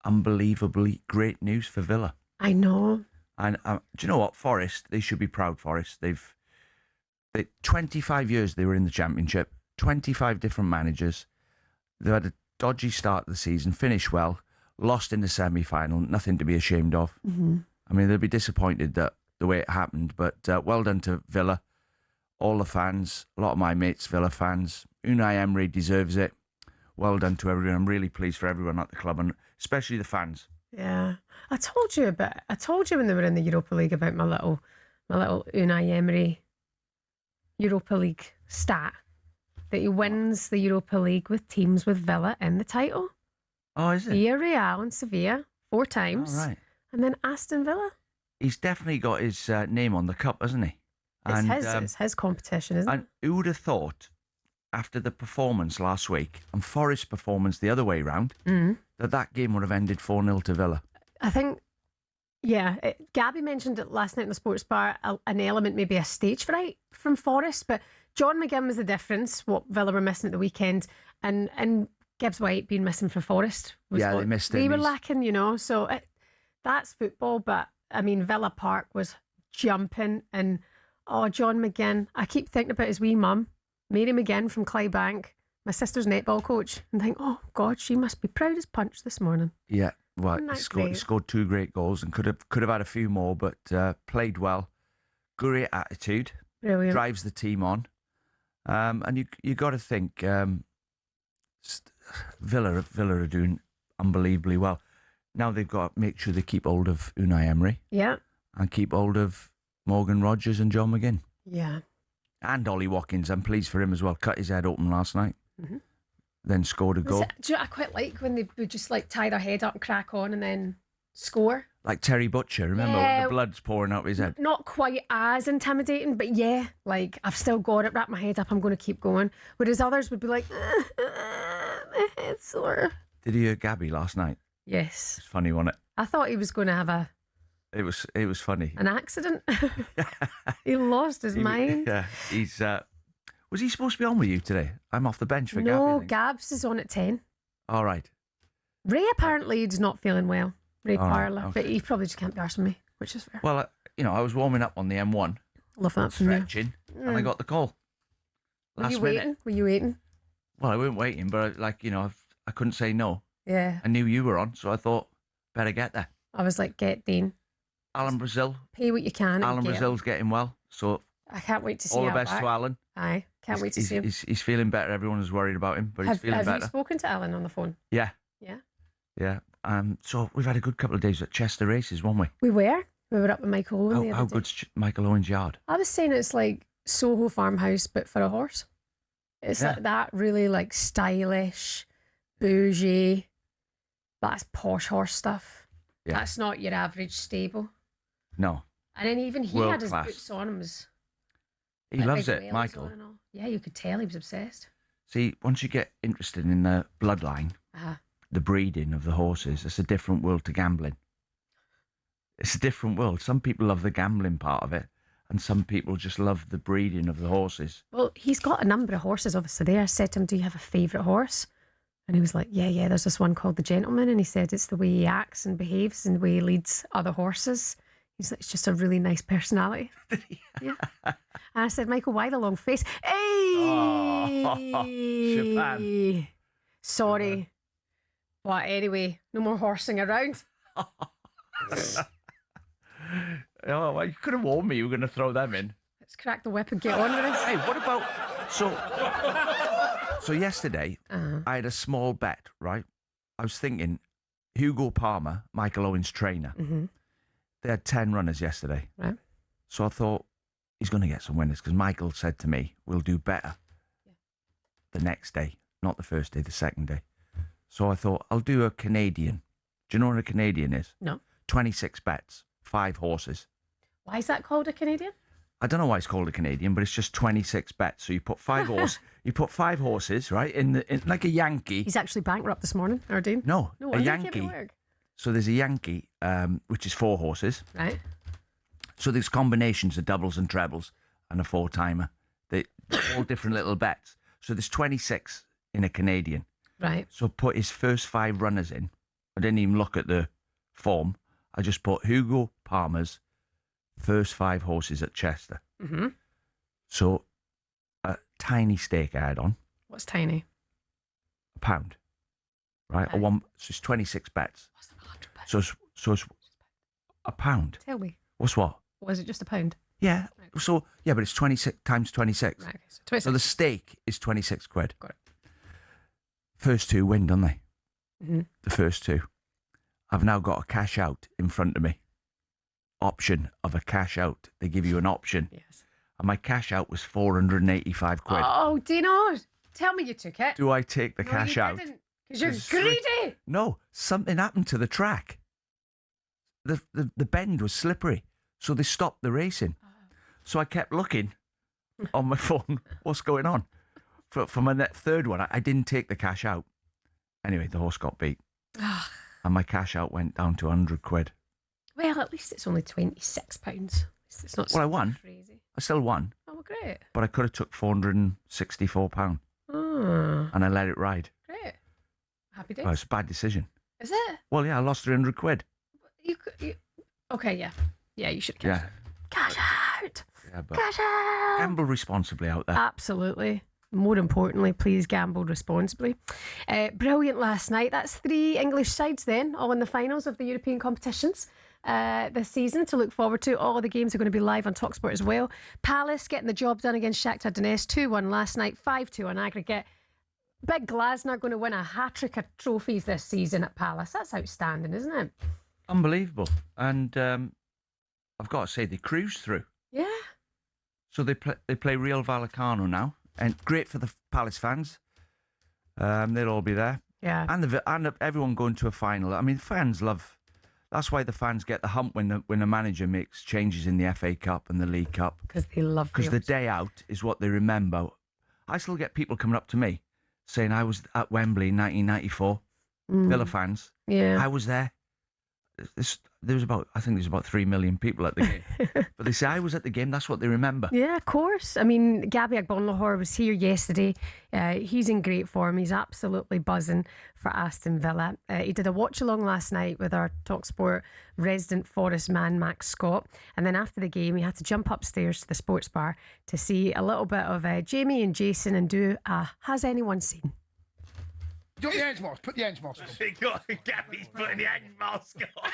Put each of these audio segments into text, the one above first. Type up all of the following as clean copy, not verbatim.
unbelievably great news for Villa. I know. And do you know what? Forest, they should be proud, Forest. They 25 years they were in the Championship, 25 different managers. They had a dodgy start of the season, finished well, lost in the semi-final, nothing to be ashamed of. Mm-hmm. I mean, they'll be disappointed that the way it happened, but well done to Villa, all the fans, a lot of my mates, Villa fans. Unai Emery deserves it. Well done to everyone. I'm really pleased for everyone at the club, and especially the fans. Yeah, I told you when they were in the Europa League about my little Unai Emery Europa League stat that he wins the Europa League with teams with Villa in the title. Oh, is it? Villarreal and Sevilla 4 times. Oh, right. And then Aston Villa. He's definitely got his name on the cup, hasn't he? It's his competition, isn't it? And who would have thought, after the performance last week and Forest's performance the other way round, that game would have ended 4-0 to Villa? I think, yeah. Gabby mentioned it last night in the sports bar, an element, maybe a stage fright from Forest, but John McGinn was the difference, what Villa were missing at the weekend, and Gibbs White being missing for Forest was they what missed him. they were lacking, so that's football. But I mean, Villa Park was jumping, and John McGinn, I keep thinking about his wee mum, Mary McGinn from Clydebank, my sister's netball coach, and think, oh God, she must be proud as punch this morning. Yeah, well, he scored 2 great goals and could have had a few more, but played well. Great attitude. Brilliant. Drives the team on. And you got to think Villa are doing unbelievably well. Now they've got to make sure they keep hold of Unai Emery. Yeah. And keep hold of Morgan Rogers and John McGinn. Yeah. And Ollie Watkins. I'm pleased for him as well. Cut his head open last night. Mm-hmm. Then scored a goal. Do you know, I quite like when they would just tie their head up and crack on and then score. Like Terry Butcher, remember? Yeah, the blood's pouring out his head. Not quite as intimidating, but yeah, I've still got it, wrapped my head up, I'm going to keep going. Whereas others would be like, my head's sore. Did you hear Gabby last night? Yes. It's funny, wasn't it? I thought he was going to have It was funny. An accident. He lost his mind. Yeah, he's... was he supposed to be on with you today? I'm off the bench for Gabby. No, Gabs is on at 10. All right. Ray apparently is not feeling well. Ray Parler, okay. But he probably just can't be arsed with me, which is fair. Well, I was warming up on the M1. Love that from stretching, and I got the call. Were you waiting? Well, I weren't waiting, but I couldn't say no. Yeah. I knew you were on, so I thought, better get there. I was like, get Dean. Alan Brazil. Pay what you can. Alan Brazil's getting well, so I can't wait to see all the best to Alan. Aye, can't wait to see him. He's feeling better. Everyone is worried about him, but he's feeling better. Have you spoken to Alan on the phone? Yeah. Yeah. Yeah. So we've had a good couple of days at Chester Races, weren't we? We were. We were up with Michael Owen the other day. How good's Michael Owen's yard? I was saying it's like Soho Farmhouse, but for a horse. It's like that really stylish, bougie, that's posh horse stuff. Yeah. That's not your average stable. No. And then even he World had his class. boots on him. He loves it, Michael. Yeah, you could tell he was obsessed. See, once you get interested in the bloodline, the breeding of the horses, it's a different world to gambling. It's a different world. Some people love the gambling part of it, and some people just love the breeding of the horses. Well, he's got a number of horses, obviously. There, I said to him, do you have a favourite horse? And he was like, yeah, there's this one called the Gentleman. And he said it's the way he acts and behaves and the way he leads other horses. He's like, it's just a really nice personality. Yeah. And I said, Michael, why the long face? Hey! Oh, Shebahn. Sorry. Shebahn. But anyway, no more horsing around. Oh, well, you could have warned me you were going to throw them in. Let's crack the whip and get on with it. Hey, what about... So yesterday, I had a small bet, right? I was thinking, Hugo Palmer, Michael Owen's trainer, they had 10 runners yesterday. Right. So I thought, he's going to get some winners, because Michael said to me, we'll do better the next day, not the first day, the second day. So I thought, I'll do a Canadian. Do you know what a Canadian is? No. 26 bets, 5 horses. Why is that called a Canadian? I don't know why it's called a Canadian, but it's just 26 bets. So you put 5 horses, right, in like a Yankee. He's actually bankrupt this morning, Dean. No, a Yankee. So there's a Yankee, which is 4 horses. Right. So there's combinations of doubles and trebles and a 4-timer. They're all different little bets. So there's 26 in a Canadian. Right. So put his first 5 runners in. 26 bets, 5 horses. 26 bets. So there's 26 in a Canadian. So there's 26 little bets. So there's 26 in a Canadian. So put his first 5 runners in. So put his first 5 runners in. I didn't even look at the form. I just put Hugo Palmer's first 5 horses at Chester. Mm-hmm. So a tiny stake I had on. What's tiny? £1, right? Aye. So it's 26 bets. What's the 100 bets? So it's £1. Tell me. What's what? Was it just £1? Yeah. So yeah, but it's 26 times 26. Right, okay, so 26. So the stake is 26 quid. Got it. First 2 win, don't they? Mm-hmm. The first 2. I've now got a cash out in front of me. Option of a cash out. They give you an option. Yes. And my cash out was 485 quid. Oh, Dino, tell me you took it. Do I take the cash out? Because you're greedy. No, something happened to the track. The bend was slippery, so they stopped the racing. So I kept looking on my phone, what's going on? For my third one, I didn't take the cash out. Anyway, the horse got beat. And my cash out went down to 100 quid. Well, at least it's only £26. It's not Well, I won. crazy. I still won, Oh, well, great. but I could have took £464 Oh, and I let it ride. great. Happy days. Well, it's a bad decision. Is it? Well, yeah, I lost 300 quid. Okay, yeah. Yeah, you should Yeah. cash out. Yeah, but Cash out. gamble responsibly out there. Absolutely. More importantly, please gamble responsibly. Brilliant last night. That's 3 English sides then, all in the finals of the European competitions this season to look forward to. All of the games are going to be live on talkSPORT as well. Palace getting the job done against Shakhtar Donetsk, 2-1 last night, 5-2 on aggregate. Big Glasner going to win a hat-trick of trophies this season at Palace. That's outstanding, isn't it? Unbelievable. And I've got to say, they cruise through. Yeah. So they play Real Vallecano now. And great for the Palace fans. They'll all be there. Yeah. And everyone going to a final. I mean, fans love... That's why the fans get the hump when the manager makes changes in the FA Cup and the League Cup. Because they love Because the day out is what they remember. I still get people coming up to me saying I was at Wembley in 1994. Villa fans. Yeah. I was there. There was about 3 million people at the game. But they say I was at the game. That's what they remember. Yeah, of course. I mean, Gabby Agbonlahor was here yesterday. He's in great form. He's absolutely buzzing for Aston Villa. He did a watch-along last night with our talkSPORT resident Forest man, Max Scott. And then after the game, he had to jump upstairs to the sports bar to see a little bit of Jamie and Jason and do a Has Anyone Seen? Do you want the edge mask? Put the edge mask on. Gabby's putting the edge mask on.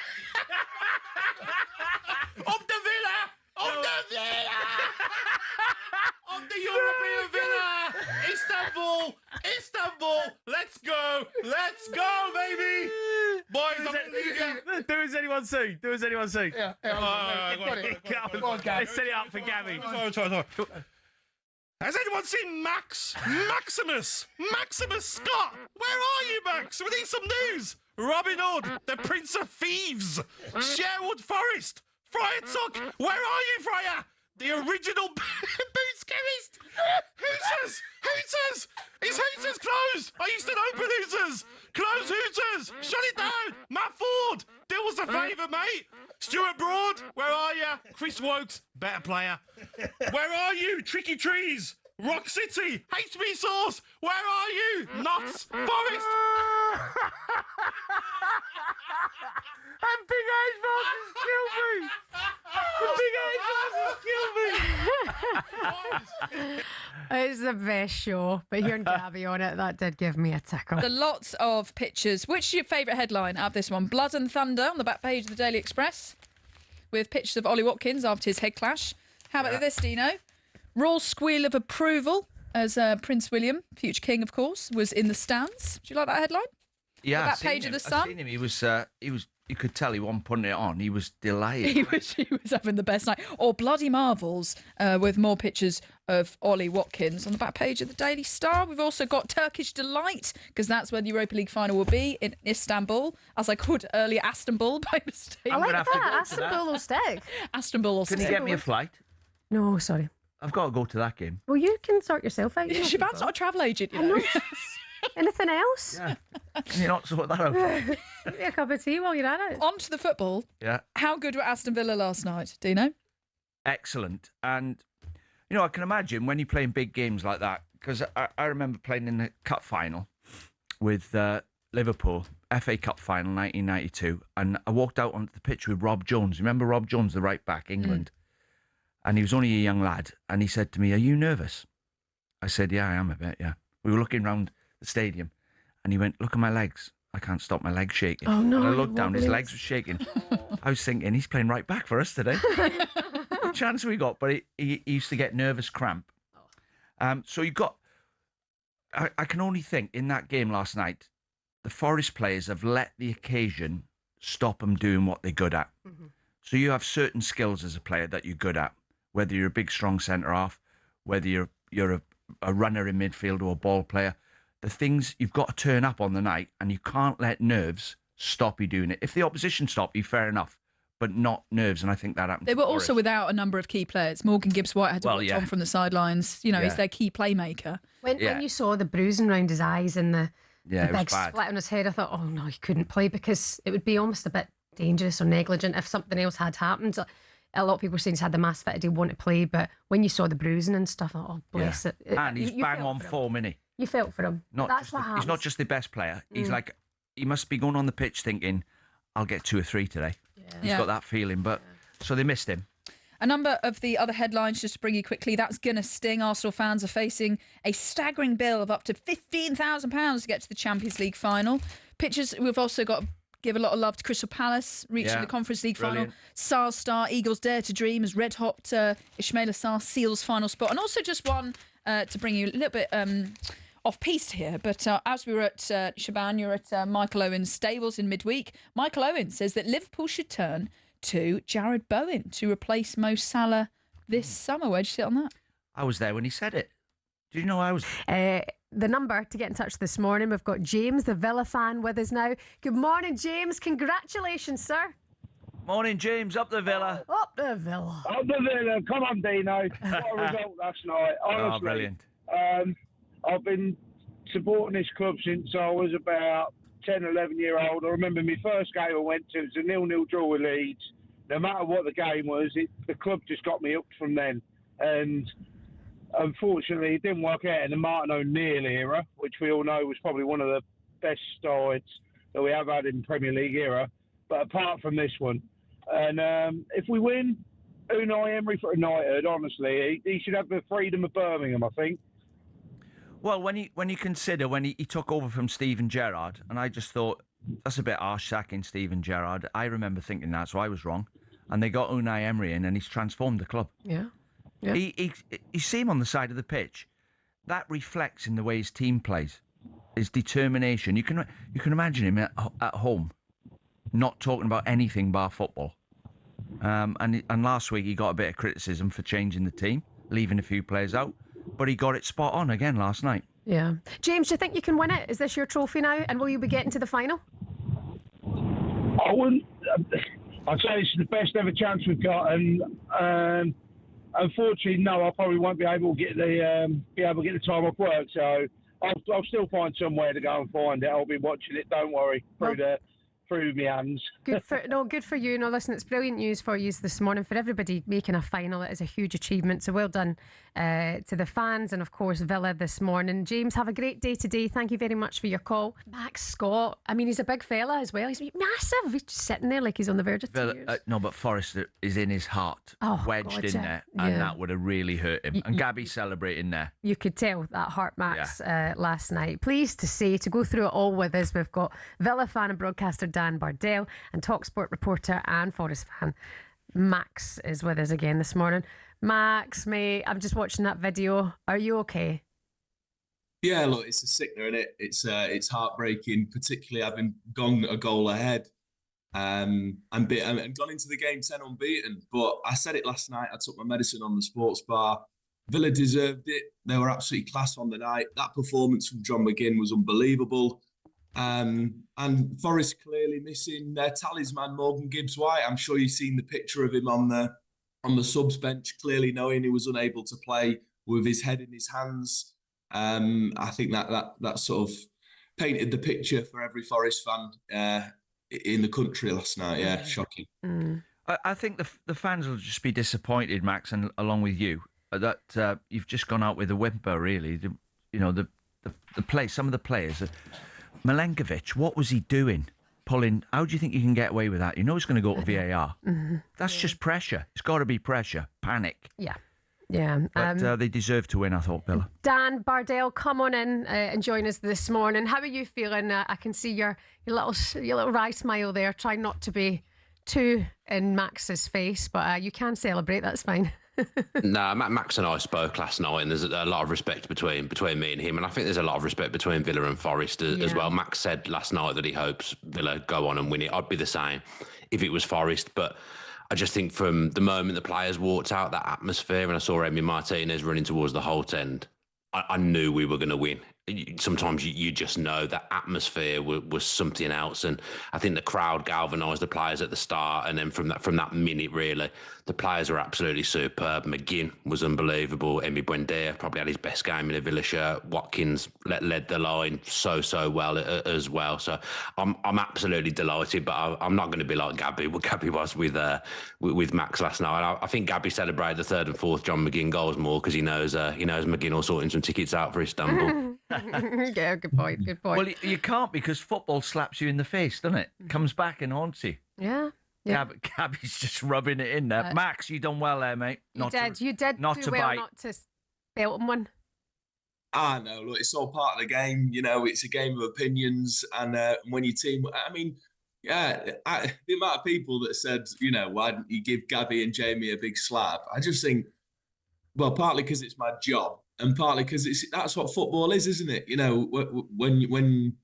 Of the Villa! Of the Villa! Of the European Villa! Istanbul! Istanbul! Let's go! Let's go, baby! Boys, I'm going to leave you. Do as anyone seen. Do as anyone seen. Yeah, got it. Go on, Gab. Let's set it up for Gabby. Sorry. Has anyone seen Maximus Scott? Where are you, Max? We need some news. Robin Hood, the Prince of Thieves, Sherwood Forest, Friar Tuck. Where are you, Friar? The original boots chemist. Hooters. Is Hooters closed? I used to open Hooters. Close Hooters. Shut it down. Matt Ford, do us a favour, mate. Stuart Broad, where are you? Chris Wokes, better player. Where are you? Tricky Trees. Rock City. HB Sauce. Where are you? Notts. Forest. And Big Eyes Marcus killed me. It's the best show. But hearing Gabby on it, that did give me a tickle. There are lots of pictures. Which is your favourite headline out of this one? Blood and Thunder on the back page of the Daily Express with pictures of Ollie Watkins after his head clash. How about this, Dino? Royal squeal of approval as Prince William, future king, of course, was in the stands. Do you like that headline? Yeah, That page of the Sun? I've seen him. He was. You could tell he wasn't putting it on. He was delighted. He was having the best night. Or Bloody Marvels with more pictures of Ollie Watkins on the back page of the Daily Star. We've also got Turkish Delight, because that's where the Europa League final will be in Istanbul, as I called it earlier, Istanbul by mistake. I like have to go that. to Aston that. Villa will stick. Istanbul will Can you stick. get me a flight? No, sorry. I've got to go to that game. Well, you can sort yourself out. You know Shebann's people. not a travel agent, you I'm know. not. Anything else? Yeah. Can you not sort that out? Get me a cup of tea while you're at it. On to the football. Yeah. How good were Aston Villa last night? Do you know? Excellent. And, I can imagine when you're playing big games like that, because I remember playing in the cup final with Liverpool FA Cup final 1992, and I walked out onto the pitch with Rob Jones. Remember Rob Jones, the right back, England? And he was only a young lad, and he said to me, "Are you nervous?" I said, "Yeah, I am a bit, yeah." We were looking around the stadium, and he went, "Look at my legs. I can't stop my legs shaking." Oh, no, And I he looked down, his wobbles. legs were shaking. I was thinking, he's playing right back for us today. What chance we got? But he used to get nervous cramp. So you got... I can only think, in that game last night, the Forest players have let the occasion stop them doing what they're good at. So you have certain skills as a player that you're good at, whether you're a big, strong centre-half, whether you're a runner in midfield or a ball player. The things you've got to turn up on the night, and you can't let nerves stop you doing it. If the opposition stop you, fair enough, but not nerves, and I think that happened. They to were Forest. also without a number of key players. Morgan Gibbs-White had to watch on from the sidelines. You know, he's their key playmaker. When you saw the bruising around his eyes and the it was big bad. split on his head, I thought, oh no, he couldn't play, because it would be almost a bit dangerous or negligent if something else had happened. A lot of people were saying he's had the mass fitted, he wanted to play, but when you saw the bruising and stuff, I thought, oh, bless it. And he's You bang felt on for him. form, innit? You felt for him. That's what happens. He's not just the best player. He's like, he must be going on the pitch thinking, I'll get 2 or 3 today. He's got that feeling. But so they missed him. A number of the other headlines, just to bring you quickly, that's going to sting. Arsenal fans are facing a staggering bill of up to £15,000 to get to the Champions League final. Pictures, we've also got to give a lot of love to Crystal Palace, reaching the Conference League final. Sar's star, Eagles Dare to Dream, as red-hot Ismaila Sarr seals final spot. And also just one to bring you a little bit off-piste here, but as we were at Shebahn, you're at Michael Owen's stables in midweek. Michael Owen says that Liverpool should turn to Jared Bowen to replace Mo Salah this summer. Where'd you sit on that? I was there when he said it. Did you know I was? The number to get in touch this morning, we've got James, the Villa fan, with us now. Good morning, James. Congratulations, sir. Morning, James. Up the Villa. Up the Villa. Up the Villa. Come on, Dino. What a result last night. Honestly, Oh, brilliant. I've been supporting this club since I was about 10, 11-year-old. I remember my first game I went to, it was a 0-0 draw with Leeds. No matter what the game was, the club just got me hooked from then. And unfortunately, it didn't work out in the Martin O'Neill era, which we all know was probably one of the best sides that we have had in Premier League era. But apart from this one, and if we win, Unai Emery for United, honestly, he should have the freedom of Birmingham, I think. Well, when you consider when he took over from Steven Gerrard, and I just thought, that's a bit harsh sacking Steven Gerrard. I remember thinking that, so I was wrong. And they got Unai Emery in, and he's transformed the club. Yeah. You see him on the side of the pitch. That reflects in the way his team plays, his determination. You can imagine him at home, not talking about anything bar football. And last week he got a bit of criticism for changing the team, leaving a few players out, but he got it spot on again last night. Yeah. James, do you think you can win it? Is this your trophy now? And will you be getting to the final? I wouldn't. I'd say it's the best ever chance we've got, and unfortunately, no, I probably won't be able to get the time off work. So I'll still find somewhere to go and find it. I'll be watching it. Don't worry, through my hands. Good for you. No, listen, it's brilliant news for you this morning. For everybody making a final, it is a huge achievement. So well done to the fans and, of course, Villa this morning. James, have a great day today. Thank you very much for your call. Max Scott, I mean, he's a big fella as well. He's massive. He's just sitting there like he's on the verge of tears. No, but Forrest is in his heart, wedged in there, and that would have really hurt him. And Gabby's celebrating there. You could tell that heart, Max, last night. Pleased to say, to go through it all with us, we've got Villa fan and broadcaster Dan Bardell and talkSPORT reporter and Forest fan Max is with us again this morning. Max, mate, I'm just watching that video. Are you okay? Yeah, look, it's a sickener, innit? It's heartbreaking, particularly having gone a goal ahead and gone into the game 10 unbeaten. But I said it last night, I took my medicine on the sports bar. Villa deserved it. They were absolutely class on the night. That performance from John McGinn was unbelievable. And Forest clearly missing their talisman, Morgan Gibbs-White. I'm sure you've seen the picture of him on the subs bench, clearly knowing he was unable to play with his head in his hands. I think that sort of painted the picture for every Forest fan in the country last night. Yeah, shocking. I think the fans will just be disappointed, Max, and along with you, that you've just gone out with a whimper. Really, some of the players. Milenkovic, what was he doing? Pulling. How do you think you can get away with that? You know it's going to go to VAR. That's just pressure. It's got to be pressure. Panic. Yeah. But they deserve to win, I thought, Villa. Dan Bardell, come on in and join us this morning. How are you feeling? I can see your little wry smile there. Try not to be too in Max's face, but you can celebrate. That's fine. No, Max and I spoke last night, and there's a lot of respect between me and him, and I think there's a lot of respect between Villa and Forest as well. Max said last night that he hopes Villa go on and win it. I'd be the same if it was Forest, but I just think from the moment the players walked out, that atmosphere, and I saw Emi Martinez running towards the Holte End, I knew we were going to win. Sometimes you just know that atmosphere was something else, and I think the crowd galvanised the players at the start, and then from that minute, really, the players were absolutely superb. McGinn was unbelievable. Emi Buendia probably had his best game in a Villa shirt. Watkins led the line so well as well. So I'm absolutely delighted, but I'm not going to be like Gabby. What Gabby was with Max last night. I think Gabby celebrated the third and fourth John McGinn goals more because he knows McGinn will sort him some tickets out for Istanbul. Yeah, good point. Well, you can't, because football slaps you in the face, doesn't it? Comes back and haunts you. Yeah. Gabby's just rubbing it in there. Max, you done well there, mate. You did not do to well bite. not to belt him one. No, look, it's all part of the game. You know, it's a game of opinions, and when your team, I mean, the amount of people that said, you know, why didn't you give Gabby and Jamie a big slap? I just think, well, partly because it's my job, and partly because that's what football is, isn't it? You know, when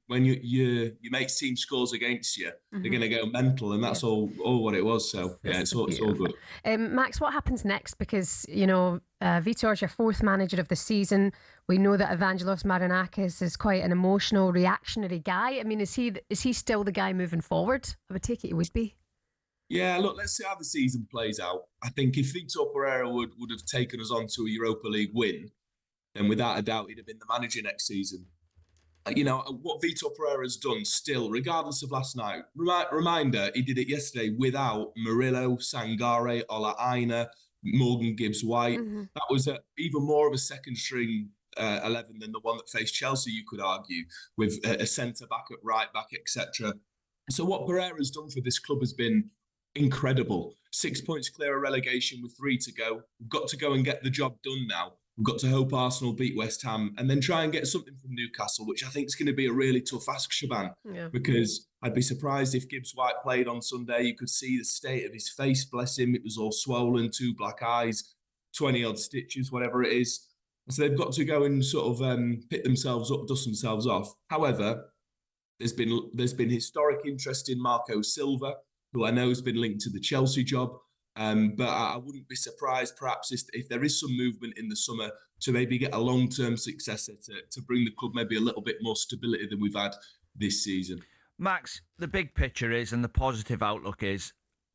your mate's team scores against you, they're going to go mental, and that's all what it was. So yeah, it's all good. Max, what happens next? Because you know, Vitor's your fourth manager of the season. We know that Evangelos Marinakis is quite an emotional, reactionary guy. I mean, is he still the guy moving forward? I would take it he would be. Yeah, look, let's see how the season plays out. I think if Vitor Pereira would have taken us on to a Europa League win, then without a doubt he'd have been the manager next season. You know, what Vitor Pereira's done still, regardless of last night, reminder, he did it yesterday without Murillo, Sangare, Ola Aherne, Morgan Gibbs-White. That was even more of a second-string 11 than the one that faced Chelsea, you could argue, with a centre-back at right-back, etc. So what Pereira's done for this club has been incredible. 6 points clear of relegation with 3 to go. We've got to go and get the job done now. We've got to hope Arsenal beat West Ham and then try and get something from Newcastle, which I think is going to be a really tough ask, Shebahn, because I'd be surprised if Gibbs-White played on Sunday. You could see the state of his face, bless him. It was all swollen, 2 black eyes, 20-odd stitches, whatever it is. So they've got to go and sort of pick themselves up, dust themselves off. However, there's been historic interest in Marco Silva, who I know has been linked to the Chelsea job. But I wouldn't be surprised, perhaps, if there is some movement in the summer to maybe get a long-term successor to bring the club maybe a little bit more stability than we've had this season. Max, the big picture is, and the positive outlook is,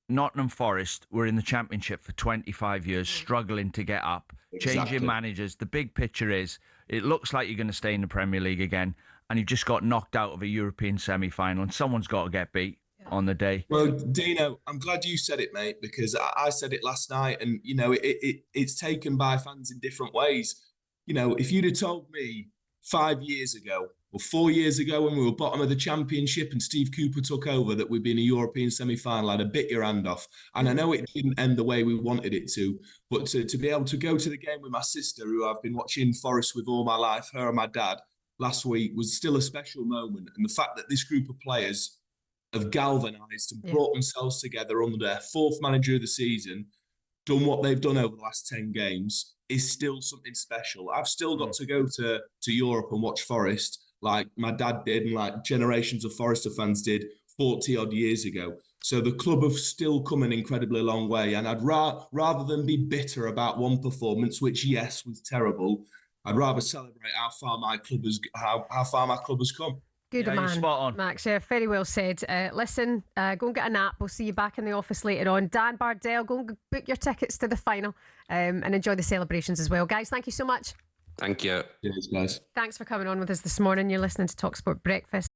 Nottingham Forest were in the Championship for 25 years, struggling to get up, changing managers. The big picture is, it looks like you're going to stay in the Premier League again, and you've just got knocked out of a European semi-final, and someone's got to get beat on the day. Well, Dino, I'm glad you said it, mate, because I said it last night, and you know it's taken by fans in different ways. You know, if you'd have told me 5 years ago or 4 years ago when we were bottom of the Championship and Steve Cooper took over that we'd be in a European semi-final, I'd have bit your hand off. And I know it didn't end the way we wanted it to, but to be able to go to the game with my sister, who I've been watching Forest with all my life, her and my dad, last week, was still a special moment. And the fact that this group of players have galvanised and brought themselves together under their fourth manager of the season, done what they've done over the last 10 games, is still something special. I've still got to go to Europe and watch Forest like my dad did and like generations of Forester fans did 40-odd years ago. So the club have still come an incredibly long way. And I'd rather than be bitter about one performance, which, yes, was terrible, I'd rather celebrate how far my club has come. Good man, spot on. Max. Very well said. Listen, go and get a nap. We'll see you back in the office later on. Dan Bardell, go and book your tickets to the final and enjoy the celebrations as well. Guys, thank you so much. Thank you. Cheers, guys. Thanks for coming on with us this morning. You're listening to talkSPORT Breakfast.